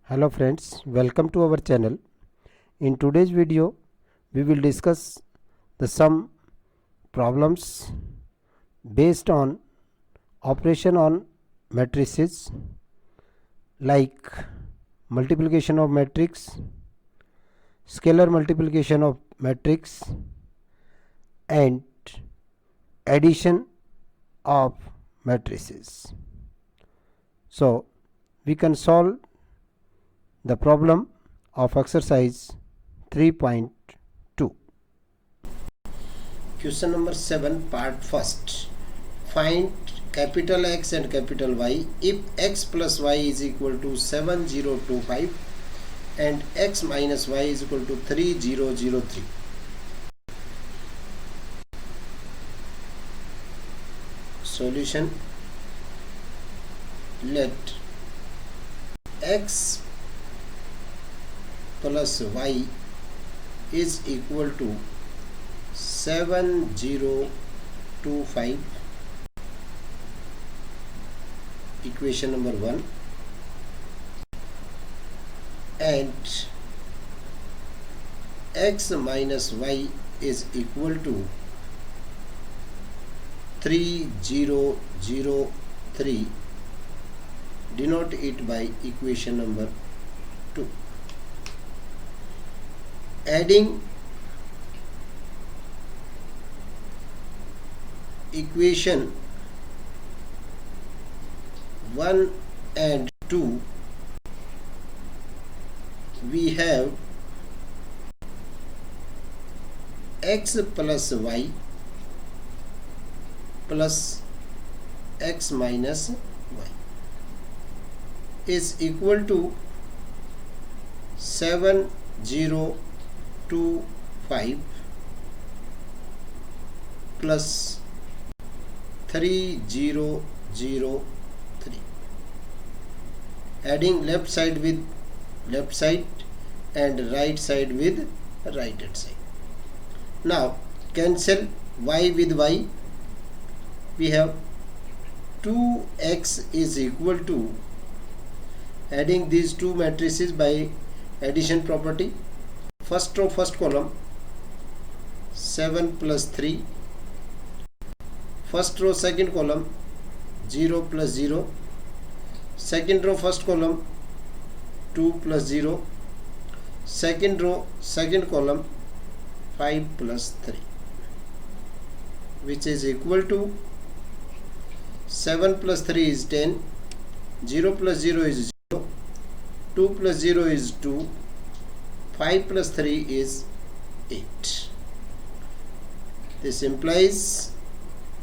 Hello friends, welcome to our channel. In today's video, we will discuss the sum problems based on operation on matrices like multiplication of matrix, scalar multiplication of matrix and addition of matrices. So, we can solve the problem of exercise 3.2. Question number 7, part first. Find capital X and capital Y if X plus Y is equal to 7025 and X minus Y is equal to 3003. Solution: let X plus Y is equal to 7025, equation number 1, and X minus Y is equal to 3003. Denote it by equation number 2. Adding equation 1 and 2, we have X plus Y plus X minus Y is equal to 7025 plus 3003. Adding left side with left side and right side with right hand side. Now cancel y with y. We have 2x is equal to, adding these two matrices by addition property, first row first column 7 plus 3, first row second column 0 plus 0, second row first column 2 plus 0, second row second column 5 plus 3, which is equal to 7 plus 3 is 10, 0 plus 0 is 0, 2 plus 0 is 2, 5 plus 3 is 8. This implies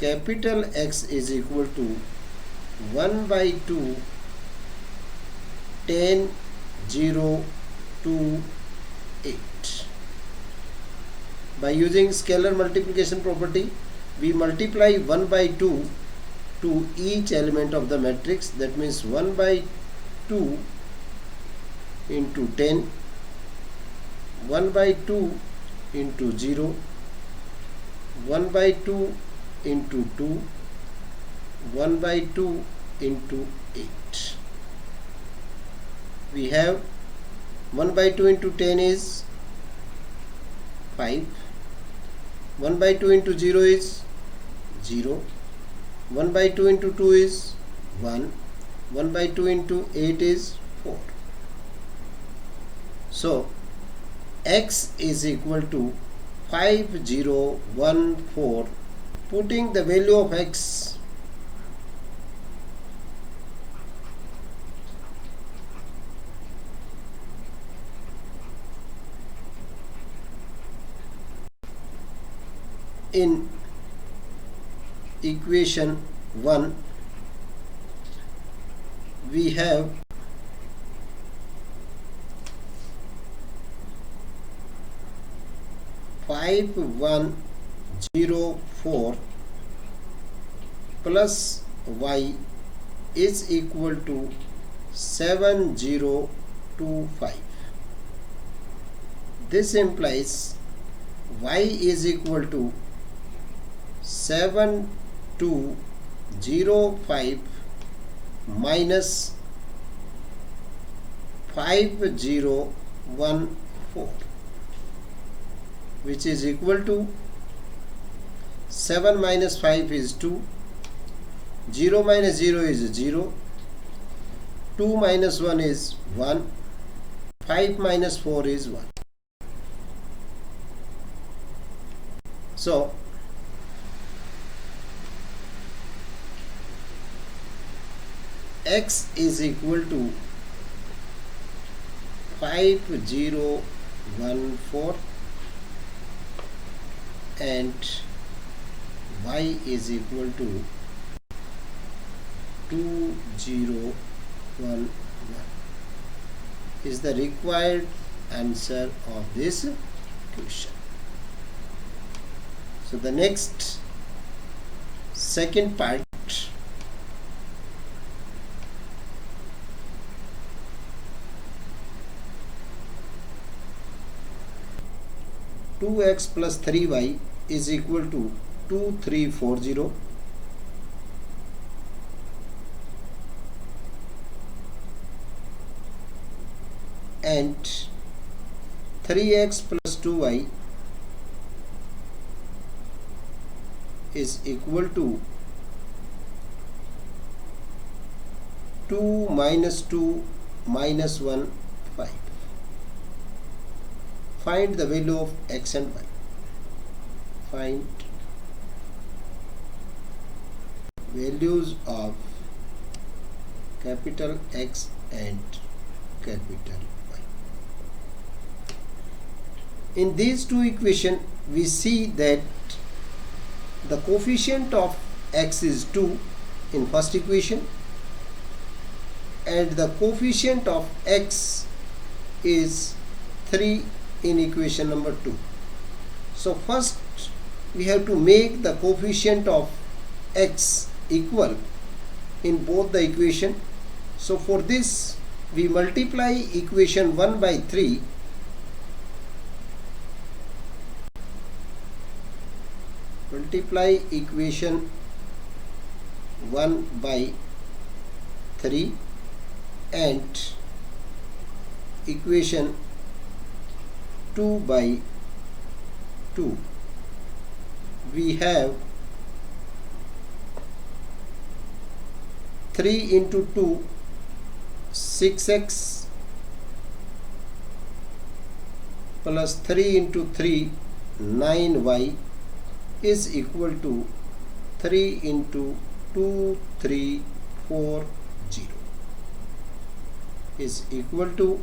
capital X is equal to 1 by 2 10 0 2 8. By using scalar multiplication property, we multiply 1 by 2 to each element of the matrix. That means 1 by 2 into 10, 1 by 2 into 0, 1 by 2 into 2, 1 by 2 into 8. We have 1 by 2 into 10 is 5, 1 by 2 into 0 is 0, 1 by 2 into 2 is 1, 1 by 2 into 8 is 4. So X is equal to 5014. Putting the value of X in equation 1, we have five 104 plus y is equal to 7025. This implies y is equal to 7205 minus 5014, which is equal to 7 minus 5 is 2, 0 minus 0 is 0, 2 minus 1 is 1, 5 minus 4 is 1. So x is equal to 5014 and y is equal to 2011 is the required answer of this question. So the next second part, 2x plus 3y is equal to 2340, and 3x plus 2y is equal to 2 minus 2 minus 1, 5. Find the value of x and y. Find values of capital X and capital Y. In these two equations, we see that the coefficient of x is 2 in first equation and the coefficient of x is 3 in equation number 2. So first we have to make the coefficient of x equal in both the equation. So for this we multiply equation 1 by 3 multiply equation 1 by 3 and equation 2 by 2. We have 3 into 2, 6x plus 3 into 3, 9y is equal to 3 into 2, 3, 4, 0 is equal to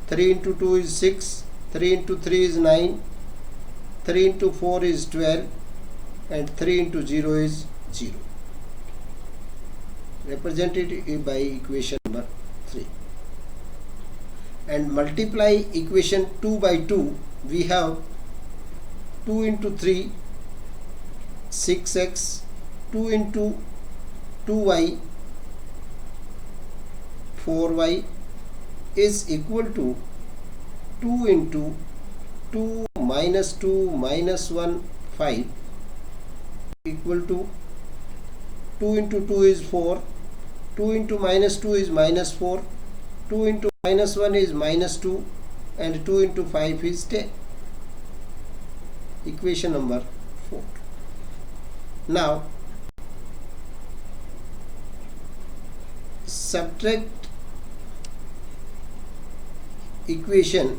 3 into 2 is 6, 3 into 3 is 9, 3 into 4 is 12 and 3 into 0 is 0. Represented by equation number 3. And multiply equation 2 by 2, we have 2 into 3, 6x, 2 into 2y, 4y is equal to 2 into 2 minus 2 minus 1, 5 equal to 2 into 2 is 4, 2 into minus 2 is minus 4, 2 into minus 1 is minus 2 and 2 into 5 is 10. Equation number 4. Now subtract equation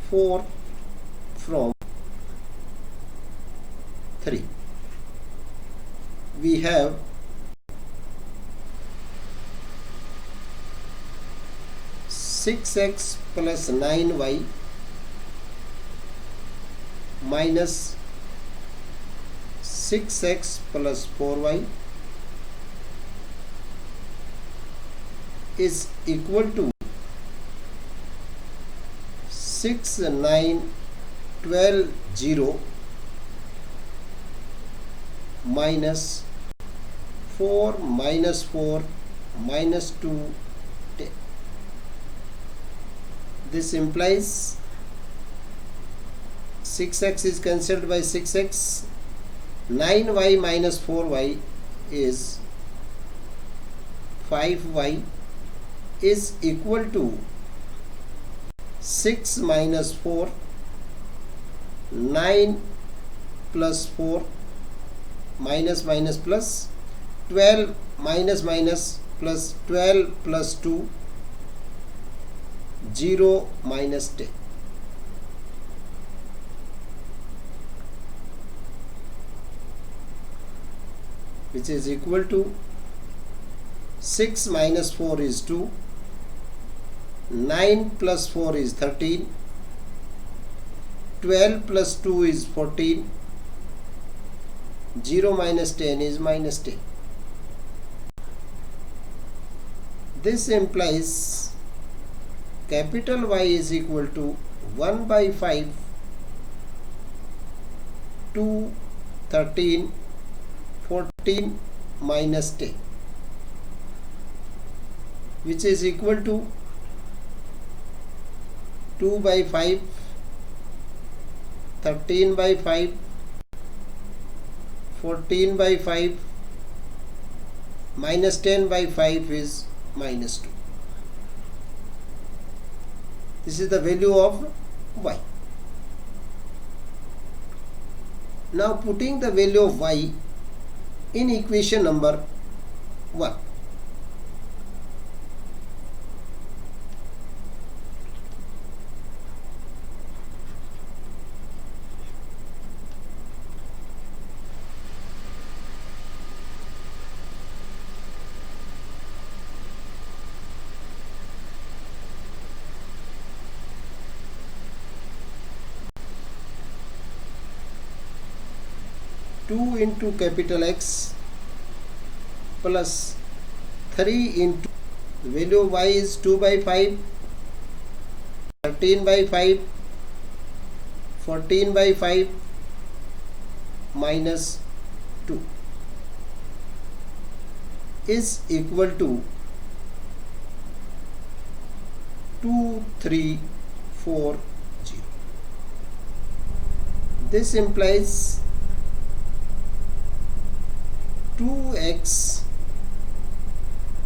4 from 3. We have 6x plus 9y minus 6x plus 4y is equal to 6, 9, 12, 0 minus 4 minus 4 minus 2, 10. This implies 6x is cancelled by 6x, 9y minus 4y is 5y is equal to 6 minus 4, 9 plus 4, minus minus plus, 12 minus minus plus 12 plus 2, 0 minus 10. Which is equal to 6 minus 4 is 2, 9 plus 4 is 13, 12 plus 2 is 14, 0 minus 10 is minus 10. This implies capital Y is equal to 1 by 5, 2, 13, 14 minus 10, which is equal to 2 by 5, 13 by 5, 14 by 5, minus 10 by 5 is minus 2. This is the value of Y. Now putting the value of Y in equation number 1. Two into capital X plus 3 into the value of Y is 2 by 5, 13 by 5, 14 by 5 minus 2 is equal to 2, 3, 4, 0. This implies 2x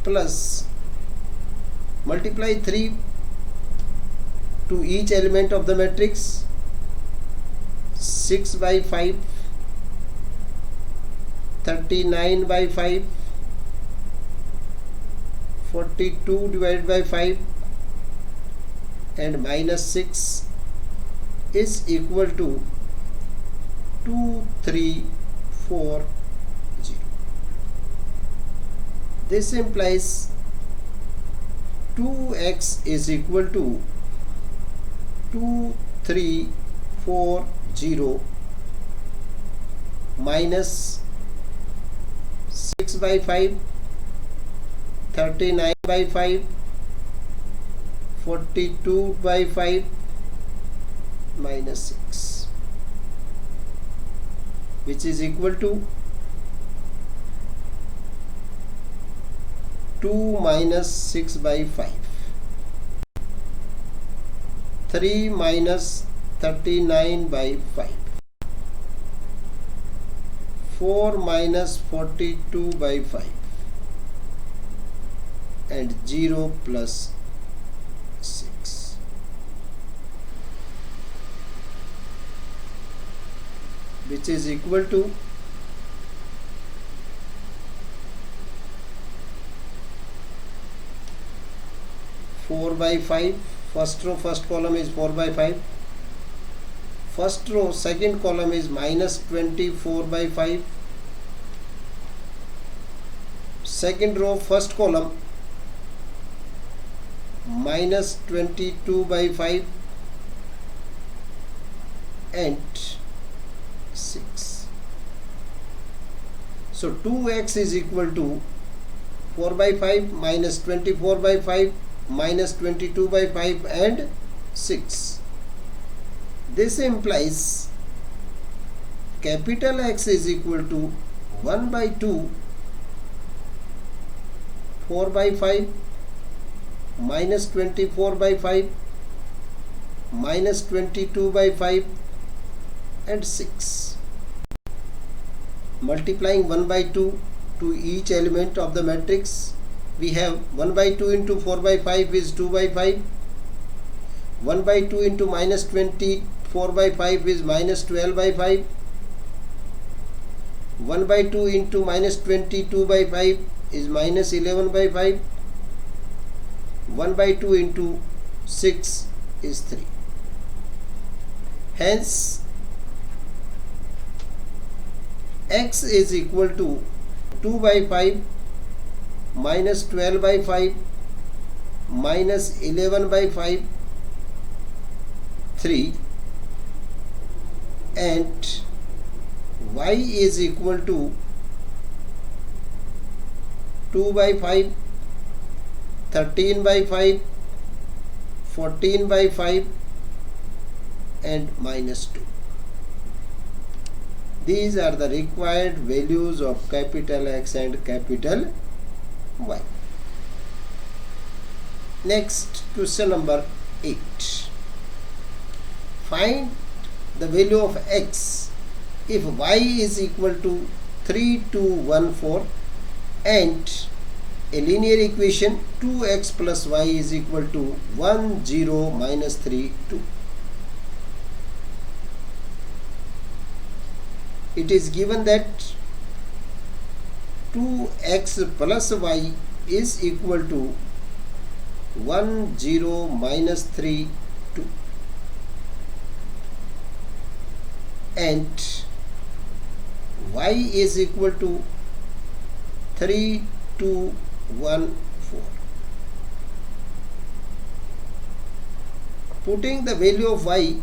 plus multiply 3 to each element of the matrix, 6 by 5, 39 by 5, 42 divided by 5 and minus 6 is equal to 2, 3, 4, 0. This implies 2x is equal to 2, 3, 4, 0 minus 6 by 5, 39 by 5, 42 by 5 minus 6, which is equal to 2 minus 6 by 5, 3 minus 39 by 5, 4 minus 42 by 5 and 0 plus 6. Which is equal to 4 by 5. First row, first column is 4 by 5. First row, second column is minus 24 by 5. Second row, first column minus 22 by 5 and 6. So 2x is equal to 4 by 5 minus 24 by 5 minus 22 by 5 and 6. This implies capital X is equal to 1 by 2, 4 by 5 minus 24 by 5 minus 22 by 5 and 6. Multiplying 1 by 2 to each element of the matrix, we have 1 by 2 into 4 by 5 is 2 by 5. 1 by 2 into minus 24 by 5 is minus 12 by 5. 1 by 2 into minus 22 by 5 is minus 11 by 5. 1 by 2 into 6 is 3. Hence, x is equal to 2 by 5 minus 12 by 5 minus 11 by 5, 3, and y is equal to 2 by 5, 13 by 5, 14 by 5 and minus 2. These are the required values of capital X and capital Y. Next, question number 8. Find the value of x if y is equal to 3, 2, 1, 4 and a linear equation 2x plus y is equal to 1, 0, minus 3, 2. It is given that 2x plus y is equal to 1, 0, minus 3, 2 and y is equal to 3, 2, 1, 4. Putting the value of y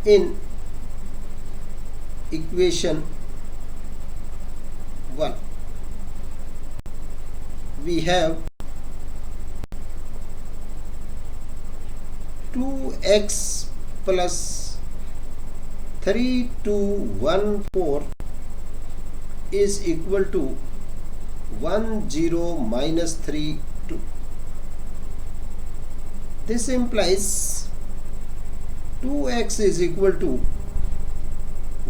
in equation 1, we have 2x plus 3, 2, 1, 4 is equal to 1, 0, minus 3, 2. This implies 2x is equal to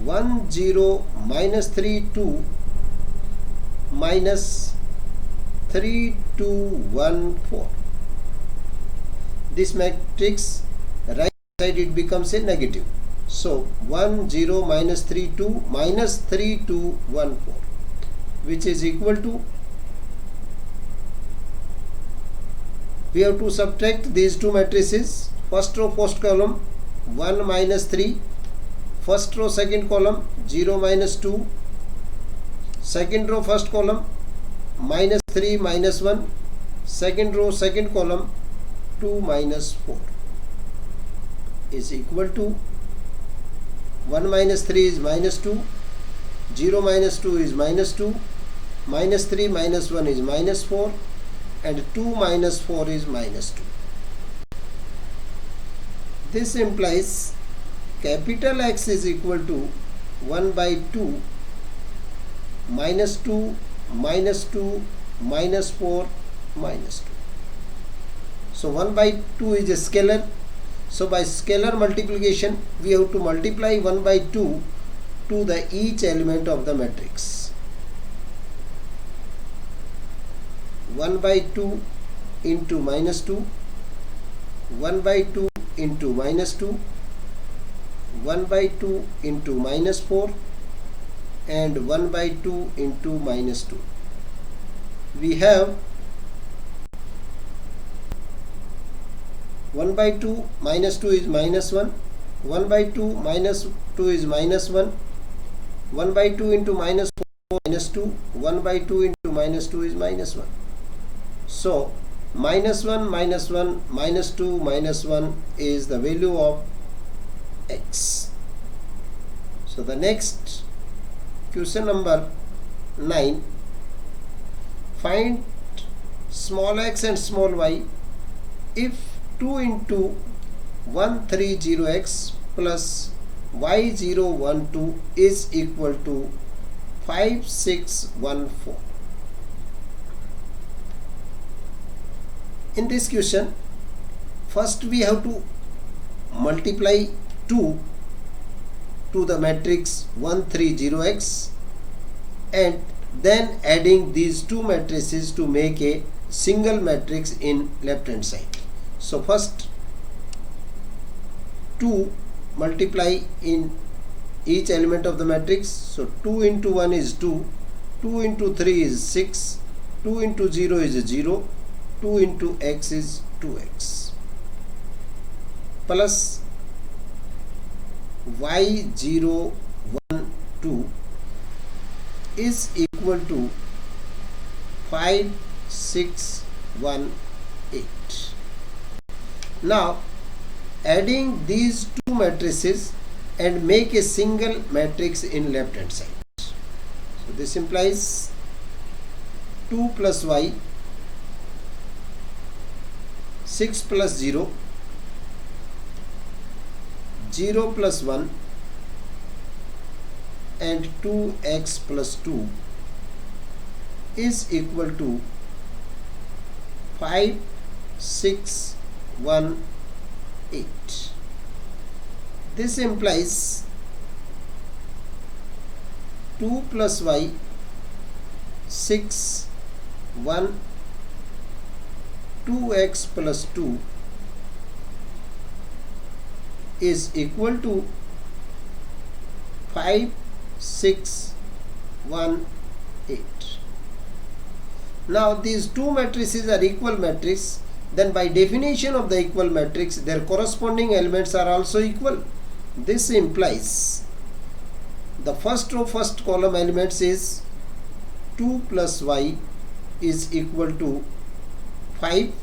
1, 0, minus 3, 2 minus 3, 2, 1, 4. This matrix right side it becomes a negative. So 1, 0, minus 3, 2 minus 3, 2, 1, 4, which is equal to, we have to subtract these two matrices. First row first column 1 minus 3, first row second column 0 minus 2, second row first column minus 3 minus 1, second row second column 2 minus 4 is equal to 1 minus 3 is minus 2, 0 minus 2 is minus 2, minus 3 minus 1 is minus 4 and 2 minus 4 is minus 2. This implies capital X is equal to 1 by 2 minus 2 minus 2 minus 4 minus 2. So 1 by 2 is a scalar. So by scalar multiplication we have to multiply 1 by 2 to the each element of the matrix. 1 by 2 into minus 2, 1 by 2 into minus 2, 1 by 2 into minus 4 and 1 by 2 into minus 2. We have 1 by 2 minus 2 is minus 1, 1 by 2 minus 2 is minus 1, 1 by 2 into minus 4 minus 2, 1 by 2 into minus 2 is minus 1. So minus 1 minus 1 minus 2 minus 1 is the value of x. So the next question number 9, find small x and small y if 2 into 130x plus y012 is equal to 5614. In this question, first we have to multiply 2 to the matrix 1 3 0x and then adding these two matrices to make a single matrix in left hand side. So first 2 multiply in each element of the matrix. So 2 into 1 is 2, 2 into 3 is 6, 2 into 0 is 0, 2 into x is 2x, plus y0 1 2 is equal to 5 6 1 8. Now adding these two matrices and make a single matrix in left hand side. So this implies 2 plus y, 6 plus 0, 0 plus 1 and 2x plus 2 is equal to 5 6 1 8. This implies 2 plus y, 6 1 2x plus 2 is equal to 5 6 1 8. Now these two matrices are equal matrices, then by definition of the equal matrix their corresponding elements are also equal. This implies the first row first column elements is 2 plus y is equal to 5.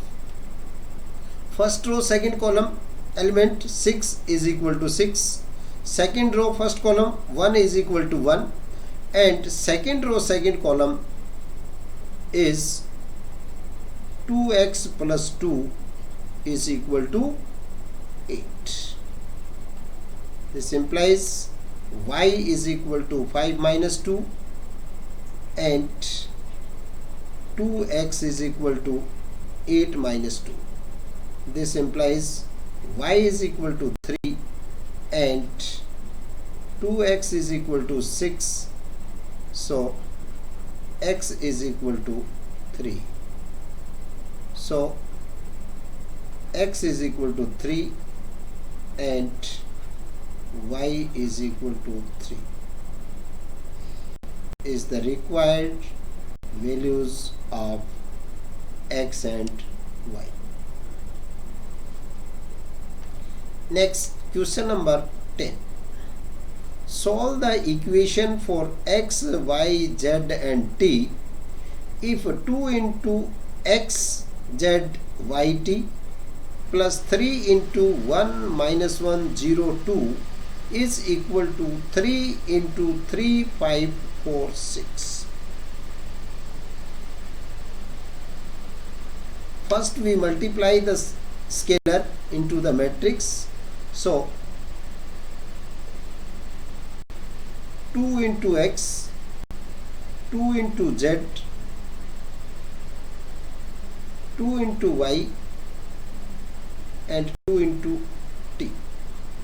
First row second column element 6 is equal to 6. Second row first column 1 is equal to 1, and second row second column is 2x plus 2 is equal to 8. This implies y is equal to 5 minus 2 and 2x is equal to 8 minus 2. This implies y is equal to 3 and 2x is equal to 6. So x is equal to 3. So x is equal to 3 and y is equal to 3 is the required values of x and y. Next, question number 10. Solve the equation for x, y, z and t if 2 into x, z, y, t plus 3 into 1 minus 1, 0, 2 is equal to 3 into 3, 5, 4, 6. First we multiply the scalar into the matrix. So 2 into x, 2 into z, 2 into y and 2 into t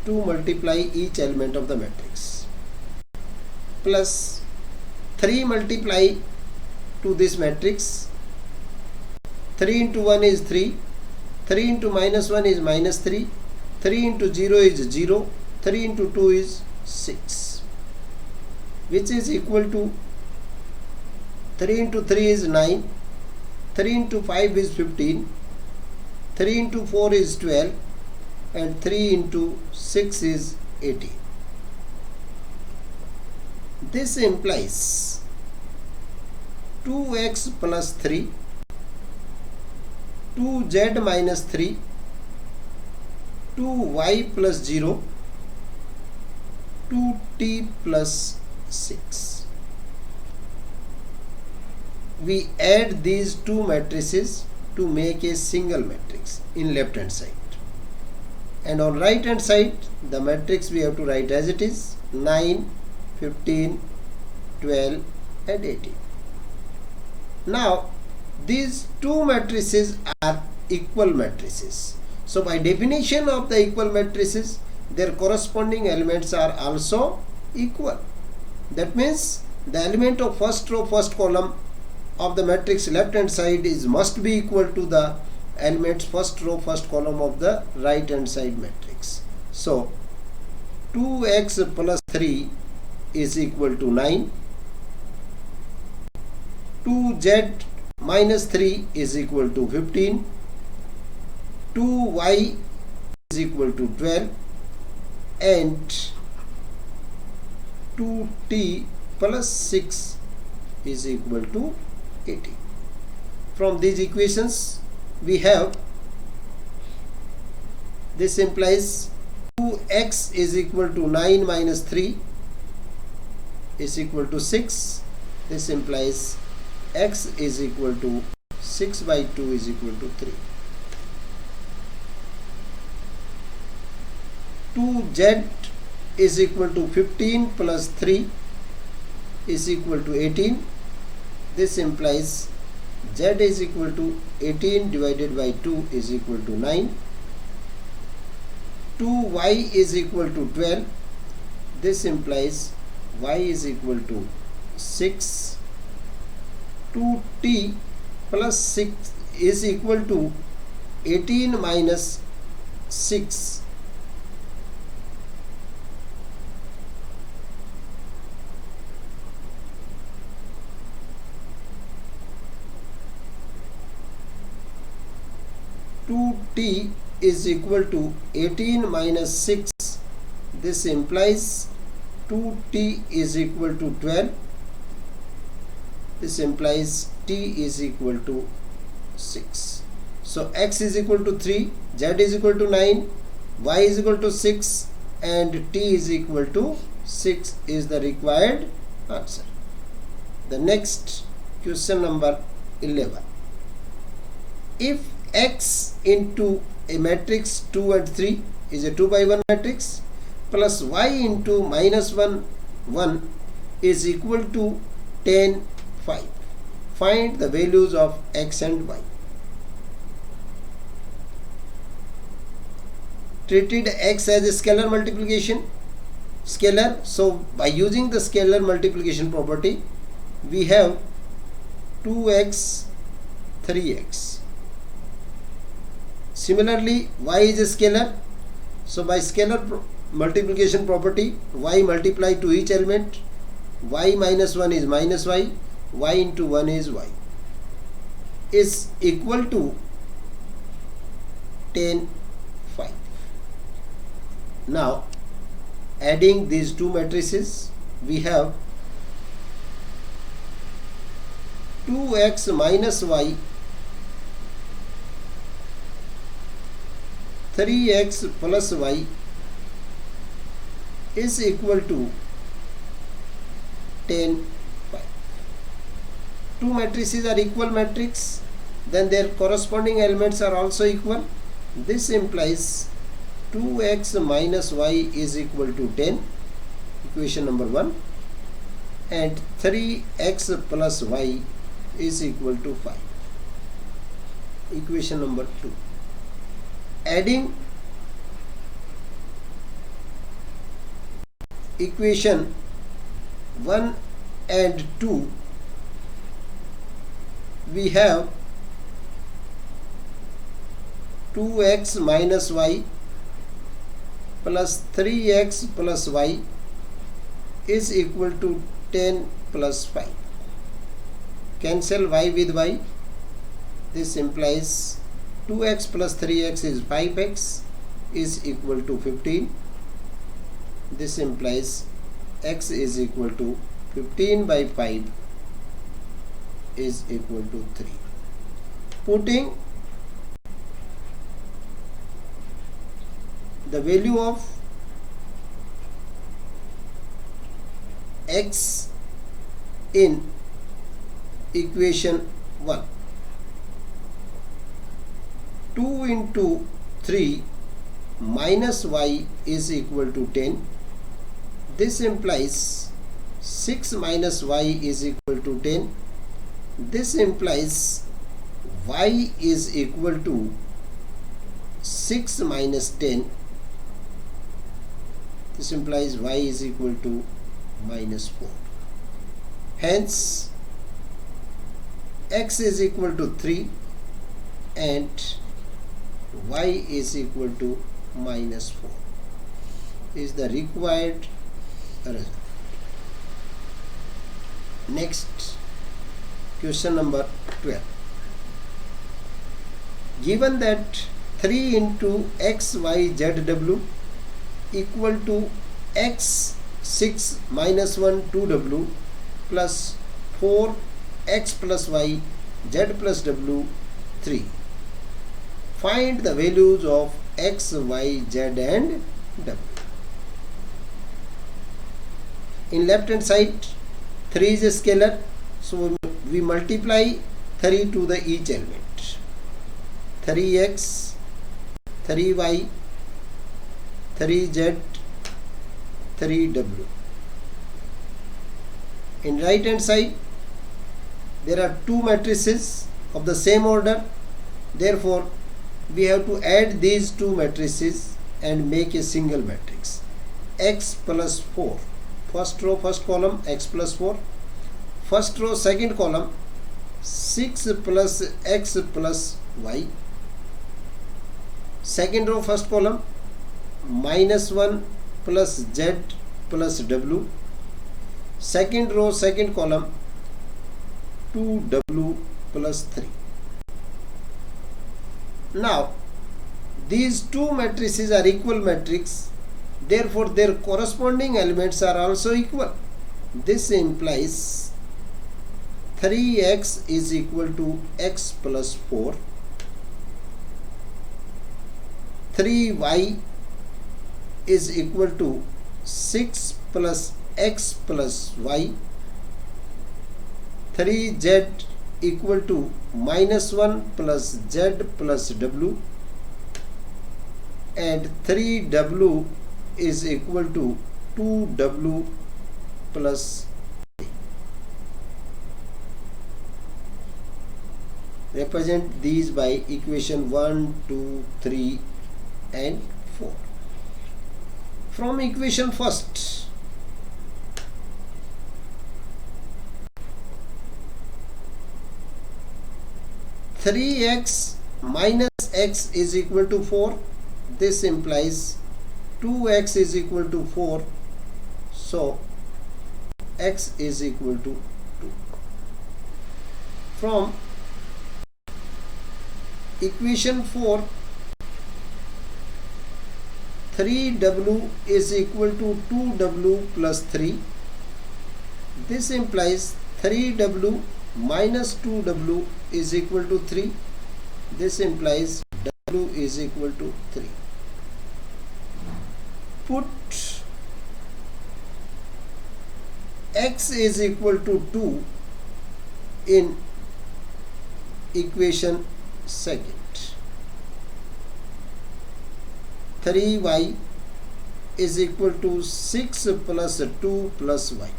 to multiply each element of the matrix, plus 3 multiply to this matrix. 3 into 1 is 3, 3 into minus 1 is minus 3, 3 into 0 is 0, 3 into 2 is 6, which is equal to 3 into 3 is 9, 3 into 5 is 15, 3 into 4 is 12 and 3 into 6 is 18. This implies 2x plus 3, 2z minus 3, 2y plus 0, 2t plus 6. We add these two matrices to make a single matrix in left hand side, and on right hand side the matrix we have to write as it is: 9, 15, 12 and 18. Now these two matrices are equal matrices, So by definition of the equal matrices, their corresponding elements are also equal. That means the element of first row, first column of the matrix left hand side must be equal to the elements first row, first column of the right hand side matrix. So 2x plus 3 is equal to 9. 2z minus 3 is equal to 15. 2y is equal to 12. And 2t plus 6 is equal to 18. From these equations we have, this implies 2x is equal to 9 minus 3 is equal to 6. This implies x is equal to 6 by 2 is equal to 3. 2z is equal to 15 plus 3 is equal to 18. This implies z is equal to 18 divided by 2 is equal to 9. 2y is equal to 12. This implies y is equal to 6. 2t plus 6 is equal to 18 minus 6. T is equal to 18 minus 6. This implies 2t is equal to 12. This implies t is equal to 6. So x is equal to 3, z is equal to 9, y is equal to 6 and t is equal to 6 is the required answer. The next question number 11. If x into a matrix 2 and 3 is a 2 by 1 matrix plus y into minus 1 1 is equal to 10 5. Find the values of x and y. Treated x as a scalar multiplication, scalar, so by using the scalar multiplication property we have 2x 3x. Similarly, y is a scalar, so by scalar multiplication property, y multiply to each element, y minus 1 is minus y, y into 1 is y, is equal to 10 5. Now adding these two matrices we have 2x minus y 3x plus y is equal to 10 5. Two matrices are equal matrix, then their corresponding elements are also equal. This implies 2x minus y is equal to 10, equation number 1, and 3x plus y is equal to 5, equation number 2. Adding equation 1 and 2 we have 2x minus y plus 3x plus y is equal to 10 plus 5. Cancel y with y. This implies 2x plus 3x is 5x is equal to 15. This implies x is equal to 15 by 5 is equal to 3. Putting the value of x in equation 1, 2 into 3 minus y is equal to 10. This implies 6 minus y is equal to 10. This implies y is equal to 6 minus 10. This implies y is equal to minus 4. Hence, x is equal to 3 and y is equal to minus 4 is the required result. Next, question number 12. Given that 3 into x, y, z, w equal to x 6 minus 1 2w plus 4 x plus y z plus w 3. Find the values of x, y, z and w. In left hand side 3 is a scalar, so we multiply 3 to the each element. 3x, 3y, 3z, 3w. In right hand side there are two matrices of the same order, therefore we have to add these two matrices and make a single matrix. X plus 4, first row first column x plus 4, first row second column 6 plus x plus y, second row first column minus 1 plus z plus w, second row second column 2w plus 3. Now these two matrices are equal matrix, therefore their corresponding elements are also equal. This implies 3x is equal to x plus 4, 3y is equal to 6 plus x plus y, 3z equal to minus 1 plus z plus w, and 3w is equal to 2w plus 3. Represent these by equation 1, 2, 3 and 4. From equation first, three x minus x is equal to 4. This implies 2x is equal to 4. So x is equal to 2. From equation 4, 3w is equal to 2w plus 3. This implies 3w minus 2w is equal to 3. This implies w is equal to 3. Put x is equal to 2 in equation second. 3y is equal to 6 plus 2 plus y.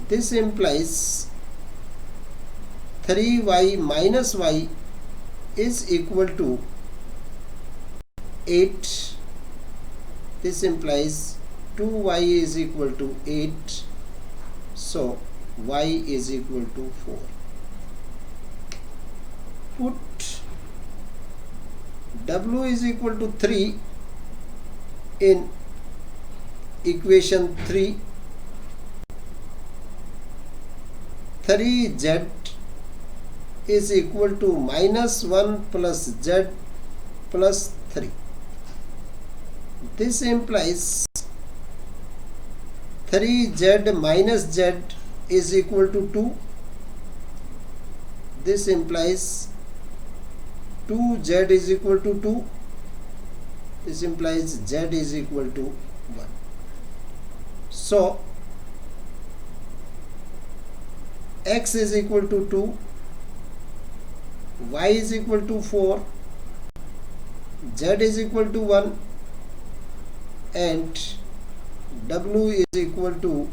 This implies 3y minus y is equal to 8. This implies 2y is equal to 8. So y is equal to 4. Put w is equal to 3 in equation 3. 3z is equal to minus 1 plus z plus 3. This implies 3z minus z is equal to 2. This implies 2z is equal to 2. This implies z is equal to 1. So x is equal to 2, y is equal to 4, z is equal to 1 and w is equal to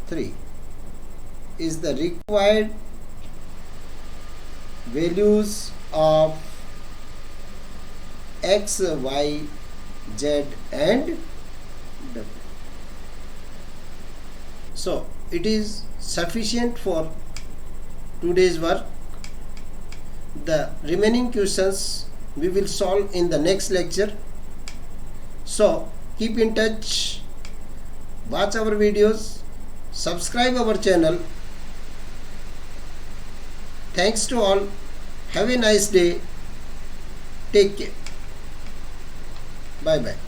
3 is the required values of X, Y, Z and W. So it is sufficient for today's work. The remaining questions we will solve in the next lecture. So keep in touch, watch our videos, subscribe our channel. Thanks to all. Have a nice day. Take care. Bye bye.